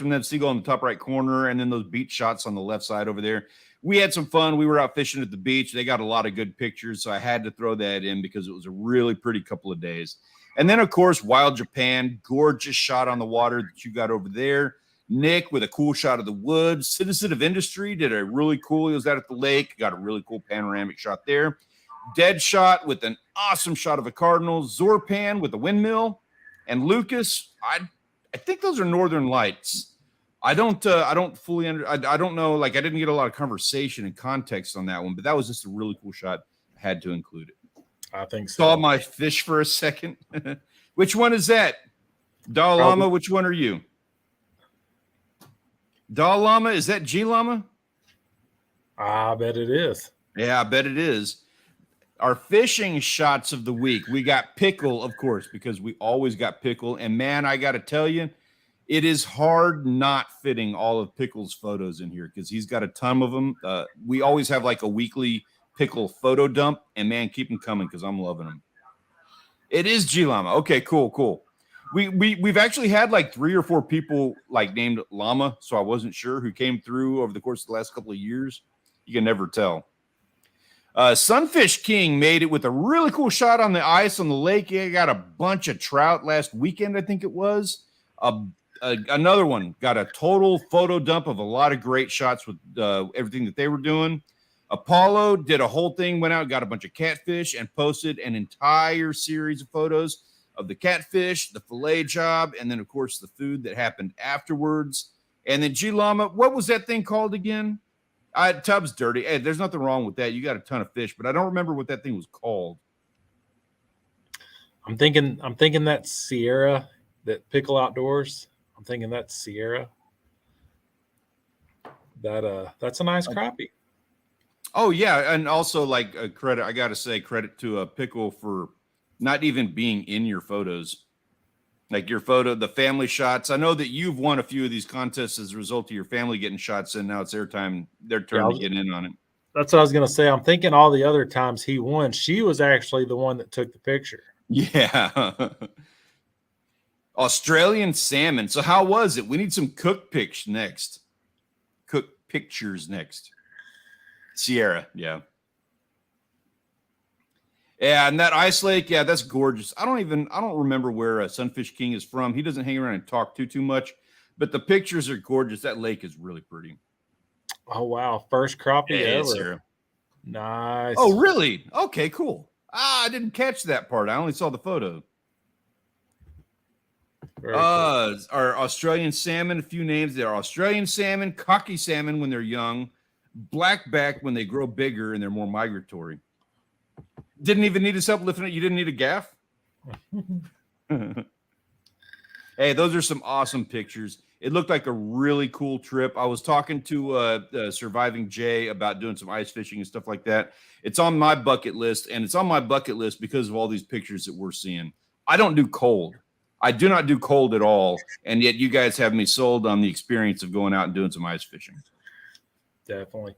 that seagull in the top right corner, and then those beach shots on the left side over there. We had some fun. We were out fishing at the beach. They got a lot of good pictures, so I had to throw that in because it was a really pretty couple of days. And then, of course, Wild Japan, gorgeous shot on the water that you got over there. Nick with a cool shot of the woods. Citizen of Industry did a really cool. He was out at the lake, got a really cool panoramic shot there. Dead shot with an awesome shot of a cardinal. Zorpan with a windmill. And Lucas, I think those are Northern Lights. I don't fully I don't know. Like, I didn't get a lot of conversation and context on that one, but that was just a really cool shot. I had to include it. I think so. Saw my fish for a second. Which one is that? Dalai Lama, which one are you? Dalai Lama, is that G Lama? I bet it is. Yeah, I bet it is. Our fishing shots of the week. We got Pickle, of course, because we always got Pickle. And man, I got to tell you, it is hard not fitting all of Pickle's photos in here because he's got a ton of them. We always have like a weekly Pickle photo dump, and man, keep them coming because I'm loving them. It is G Llama. Okay, cool. We've actually had like 3 or 4 people like named Llama, so I wasn't sure who came through over the course of the last couple of years. You can never tell. Sunfish King made it with a really cool shot on the ice on the lake. He got a bunch of trout last weekend, I think it was. Another one got a total photo dump of a lot of great shots with everything that they were doing. Apollo did a whole thing, went out, got a bunch of catfish, and posted an entire series of photos of the catfish, the fillet job, and then, of course, the food that happened afterwards. And then G Llama, what was that thing called again? Tub's dirty. Hey, there's nothing wrong with that. You got a ton of fish, but I don't remember what that thing was called. I'm thinking that's Sierra, that Pickle Outdoors. I'm thinking that's Sierra. That's a nice crappie. Oh yeah, and also like credit. I got to say credit to Pickle for not even being in your photos. Like your photo, the family shots. I know that you've won a few of these contests as a result of your family getting shots in. Now it's their turn to get in on it. That's what I was going to say. I'm thinking all the other times he won, she was actually the one that took the picture. Yeah. Australian salmon. So how was it? We need some cook pics next. Cook pictures next. Sierra, yeah. Yeah, and that ice lake, yeah, that's gorgeous. I don't remember where Sunfish King is from. He doesn't hang around and talk too much, but the pictures are gorgeous. That lake is really pretty. Oh wow, first crappie ever. Sarah. Nice. Oh really? Okay, cool. I didn't catch that part. I only saw the photo. Very cool. Our Australian salmon, a few names there. Australian salmon, cocky salmon when they're young, blackback when they grow bigger and they're more migratory. Didn't even need us up lifting it. You didn't need a gaff. Hey, those are some awesome pictures. It looked like a really cool trip. I was talking to Surviving Jay about doing some ice fishing and stuff like that. It's on my bucket list, and it's on my bucket list because of all these pictures that we're seeing. I don't do cold. I do not do cold at all, and yet you guys have me sold on the experience of going out and doing some ice fishing. Definitely.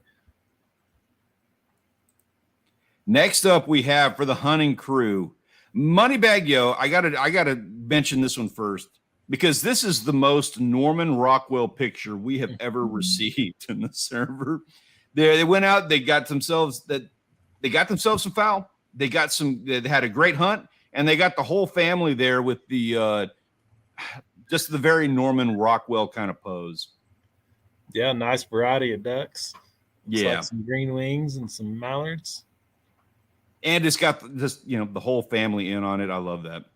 Next up, we have for the hunting crew, Moneybag Yo. I gotta mention this one first because this is the most Norman Rockwell picture we have ever received in the server. They went out, they got themselves some fowl. They had a great hunt, and they got the whole family there with the just the very Norman Rockwell kind of pose. Yeah, nice variety of ducks. Looks Yeah, like some green wings and some mallards. And it's got the whole family in on it. I love that.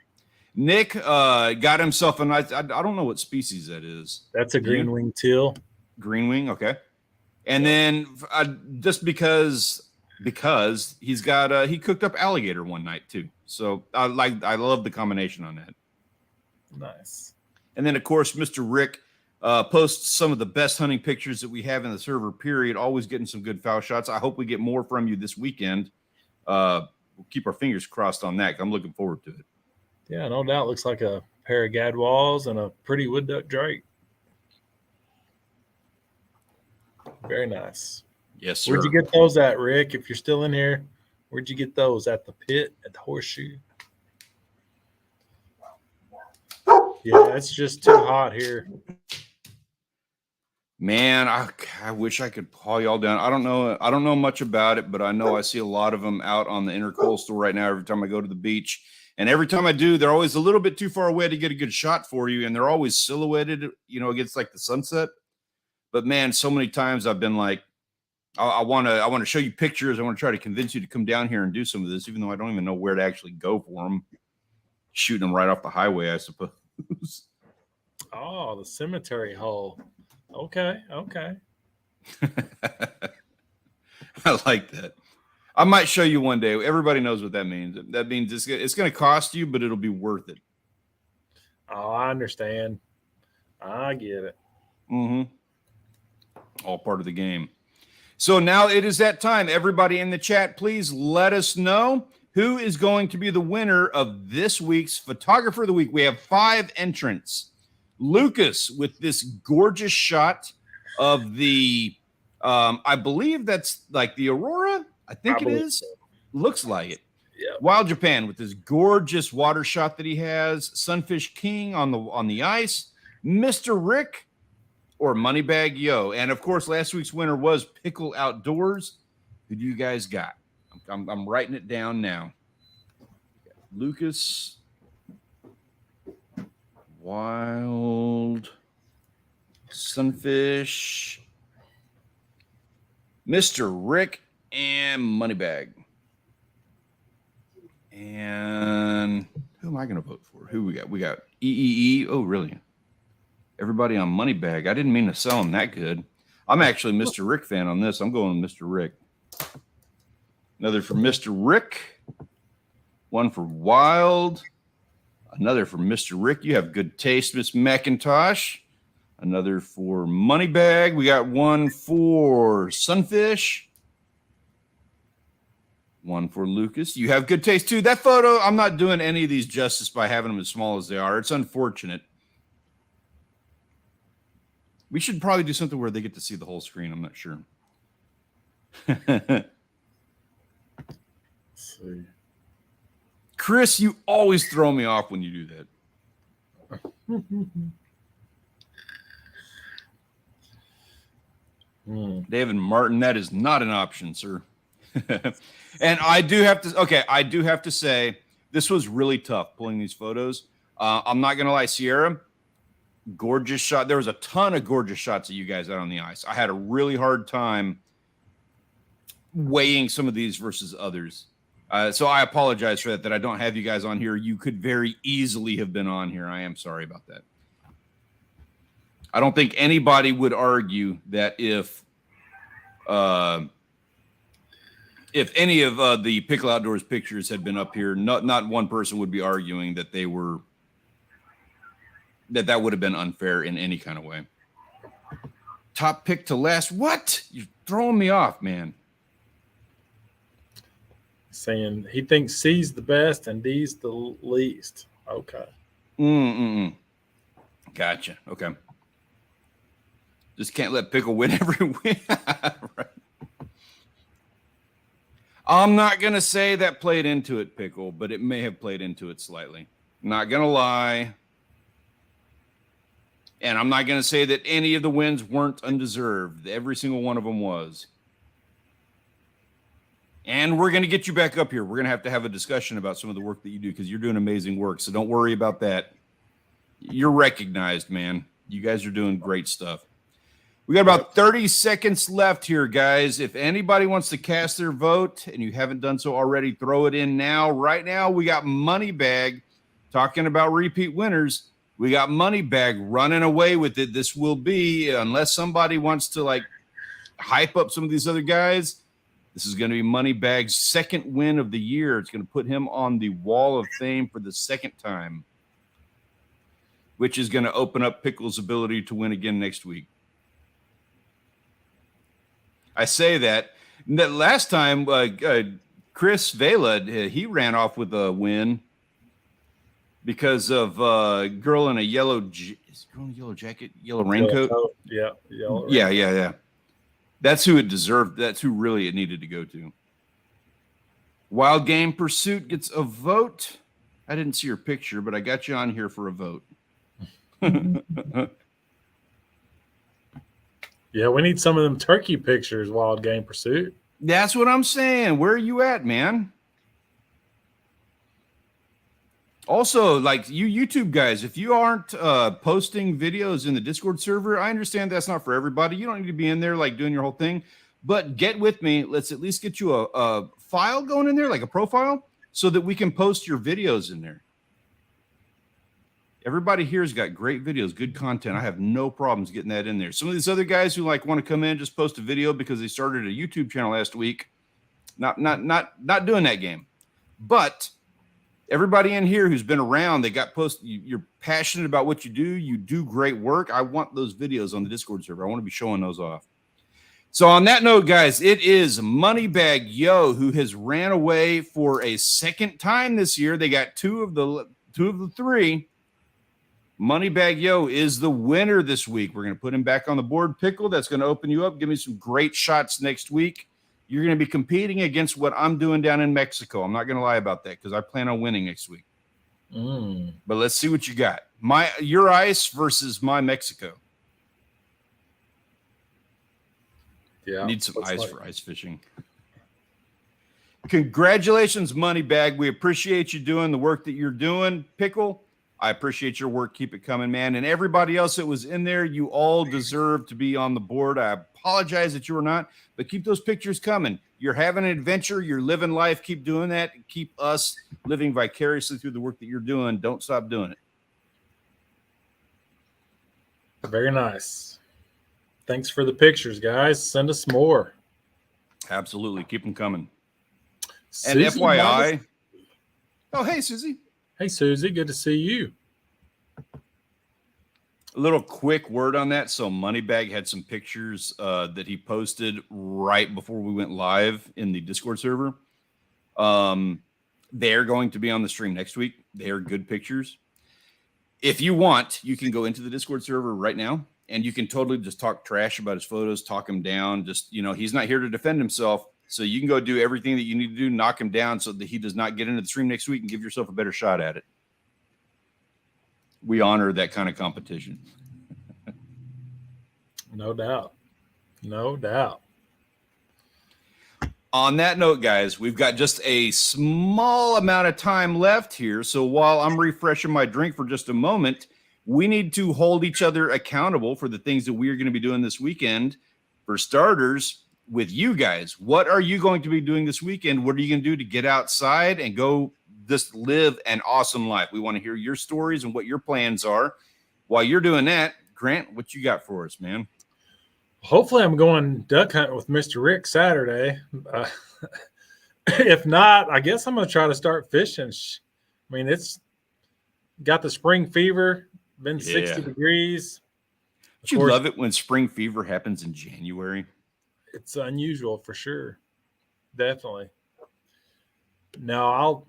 Nick got himself a nice. I don't know what species that is. That's a green wing teal. Green wing, okay. And then just because he's got he cooked up alligator one night too. So I love the combination on that. Nice. And then of course Mr. Rick posts some of the best hunting pictures that we have in the server. Period. Always getting some good foul shots. I hope we get more from you this weekend. We'll keep our fingers crossed on that. I'm looking forward to it. Yeah, no doubt. Looks like a pair of gadwalls and a pretty wood duck drake. Very nice. Yes, sir. Where'd you get those at, Rick? If you're still in here, where'd you get those? At the pit, at the horseshoe? Yeah, it's just too hot here. Man, I wish I could haul y'all down. I don't know much about it, but I know I see a lot of them out on the intercoastal right now every time I go to the beach. And every time I do, they're always a little bit too far away to get a good shot for you. And they're always silhouetted, against like the sunset. But man, so many times I've been like, I want to show you pictures. I want to try to convince you to come down here and do some of this, even though I don't even know where to actually go for them. Shooting them right off the highway, I suppose. Oh, the cemetery hole. Okay. I like that. I might show you one day. Everybody knows what that means. That means it's going to cost you, but it'll be worth it. Oh, I understand. I get it. Mm-hmm. All part of the game. So now it is that time. Everybody in the chat, please let us know who is going to be the winner of this week's Photographer of the Week. We have 5 entrants. Lucas with this gorgeous shot of the, I believe that's like the Aurora. I think it is. So. Looks like it. Yeah. Wild Japan with this gorgeous water shot that he has. Sunfish King on the ice. Mr. Rick or Moneybag Yo. And of course, last week's winner was Pickle Outdoors. Who do you guys got? I'm writing it down now. Lucas, Wild, Sunfish, Mr. Rick, and Moneybag. And who am I going to vote for? Who we got? We got EEE. Oh, really? Everybody on Moneybag. I didn't mean to sell him that good. I'm actually a Mr. Rick fan on this. I'm going with Mr. Rick. Another for Mr. Rick. One for Wild. Another for Mr. Rick. You have good taste, Miss McIntosh. Another for Moneybag. We got one for Sunfish. One for Lucas. You have good taste, too. That photo, I'm not doing any of these justice by having them as small as they are. It's unfortunate. We should probably do something where they get to see the whole screen. I'm not sure. Let's see. Chris, you always throw me off when you do that. David Martin, that is not an option, sir. And I do have to say, this was really tough pulling these photos. I'm not going to lie, Sierra, gorgeous shot. There was a ton of gorgeous shots of you guys out on the ice. I had a really hard time weighing some of these versus others. So I apologize for that I don't have you guys on here. You could very easily have been on here. I am sorry about that. I don't think anybody would argue that if any of the Pickle Outdoors pictures had been up here, not one person would be arguing that they were that would have been unfair in any kind of way. Top pick to last. What? You're throwing me off, man. Saying he thinks C's the best and D's the least. Okay. Gotcha. Okay. Just can't let Pickle win every win. Right. I'm not going to say that played into it, Pickle, but it may have played into it slightly. Not going to lie. And I'm not going to say that any of the wins weren't undeserved. Every single one of them was. And we're going to get you back up here. We're going to have a discussion about some of the work that you do because you're doing amazing work. So don't worry about that. You're recognized, man. You guys are doing great stuff. We got about 30 seconds left here, guys. If anybody wants to cast their vote and you haven't done so already, throw it in now. Right now, we got Moneybag talking about repeat winners. We got Moneybag running away with it. This will be, unless somebody wants to hype up some of these other guys, this is going to be Moneybag's second win of the year. It's going to put him on the Wall of Fame for the second time, which is going to open up Pickle's ability to win again next week. I say that last time, Chris Vela, he ran off with a win because of girl in a yellow jacket, yellow raincoat. Yeah. Yeah. That's who it deserved. That's who really it needed to go to. Wild Game Pursuit gets a vote. I didn't see your picture, but I got you on here for a vote. Yeah, we need some of them turkey pictures, Wild Game Pursuit. That's what I'm saying. Where are you at, man? Also, like you YouTube guys, if you aren't posting videos in the Discord server, I understand that's not for everybody. You don't need to be in there like doing your whole thing, but get with me. Let's at least get you a file going in there, like a profile, so that we can post your videos in there. Everybody here has got great videos, good content. I have no problems getting that in there. Some of these other guys who like want to come in, just post a video because they started a YouTube channel last week. Not doing that game. But everybody in here who's been around, they got posted. You're passionate about what you do. You do great work. I want those videos on the Discord server. I want to be showing those off. So on that note, guys, it is Moneybag Yo who has ran away for a second time this year. They got two of the three. Moneybag Yo is the winner this week. We're going to put him back on the board. Pickle, that's going to open you up. Give me some great shots next week. You're going to be competing against what I'm doing down in Mexico. I'm not going to lie about that because I plan on winning next week. But let's see what you got. Your ice versus my Mexico. Yeah, need some ice for ice fishing. Congratulations, Moneybag. We appreciate you doing the work that you're doing. Pickle, I appreciate your work. Keep it coming, man. And everybody else that was in there, you all deserve to be on the board. I apologize that you were not, but keep those pictures coming. You're having an adventure. You're living life. Keep doing that. Keep us living vicariously through the work that you're doing. Don't stop doing it. Very nice. Thanks for the pictures, guys. Send us more. Absolutely. Keep them coming. Susie, and FYI. Oh, hey, Susie. Hey, Susie. Good to see you. A little quick word on that. So Moneybag had some pictures that he posted right before we went live in the Discord server. They're going to be on the stream next week. They are good pictures. If you want, you can go into the Discord server right now and you can totally just talk trash about his photos, talk him down. Just, he's not here to defend himself. So you can go do everything that you need to do, knock him down so that he does not get into the stream next week and give yourself a better shot at it. We honor that kind of competition. No doubt. No doubt. On that note, guys, we've got just a small amount of time left here. So while I'm refreshing my drink for just a moment, we need to hold each other accountable for the things that we are going to be doing this weekend. For starters, with you guys, what are you going to be doing this weekend? What are you going to do to get outside and go just live an awesome life? We want to hear your stories and what your plans are. While you're doing that, Grant, what you got for us, man? Hopefully I'm going duck hunting with Mr. Rick Saturday. If not, I guess I'm going to try to start fishing. I mean, it's got the spring fever, been 60 degrees. Don't you love it when spring fever happens in January? It's unusual for sure. Definitely. No,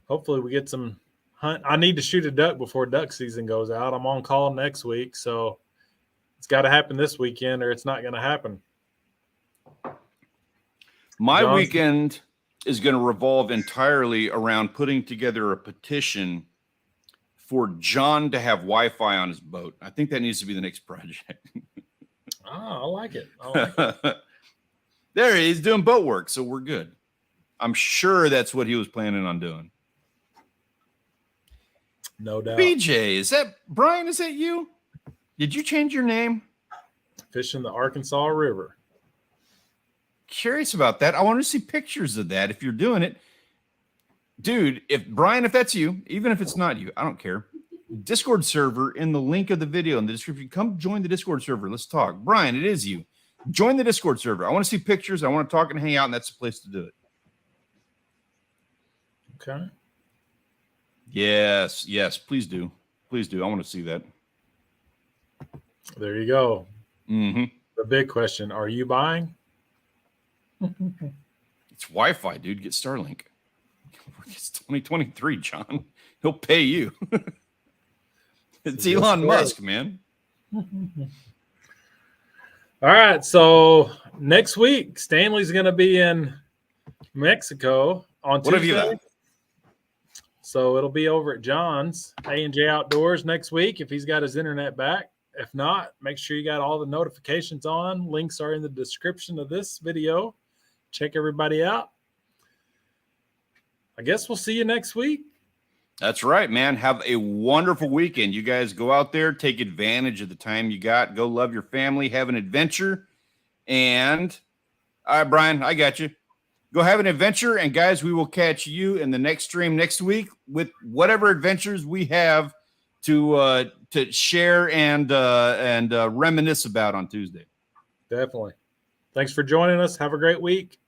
hopefully we get some hunt. I need to shoot a duck before duck season goes out. I'm on call next week, so it's got to happen this weekend or it's not going to happen. My weekend is going to revolve entirely around putting together a petition for John to have Wi-Fi on his boat. I think that needs to be the next project. I like it. I like it. There he is doing boat work, so we're good. I'm sure that's what he was planning on doing. No doubt. BJ, is that Brian? Is that you? Did you change your name? Fishing the Arkansas River. Curious about that. I want to see pictures of that if you're doing it. Dude, if that's you, even if it's not you, I don't care. Discord server in the link of the video in the description. Come join the Discord server. Let's talk. Brian, it is you. Join the Discord server. I want to see pictures. I want to talk and hang out, and that's the place to do it. Okay. Yes, please do. Please do. I want to see that. There you go. Mm-hmm. The big question, are you buying? It's Wi-Fi, dude. Get Starlink. It's 2023, John. He'll pay you. It's Elon Musk, man. All right. So next week, Stanley's going to be in Mexico on Tuesday. What have you done? So it'll be over at John's A&J Outdoors next week if he's got his internet back. If not, make sure you got all the notifications on. Links are in the description of this video. Check everybody out. I guess we'll see you next week. That's right, man. Have a wonderful weekend. You guys go out there, take advantage of the time you got. Go love your family, have an adventure. And all right, Brian, I got you. Go have an adventure. And guys, we will catch you in the next stream next week with whatever adventures we have to share and reminisce about on Tuesday. Definitely. Thanks for joining us. Have a great week.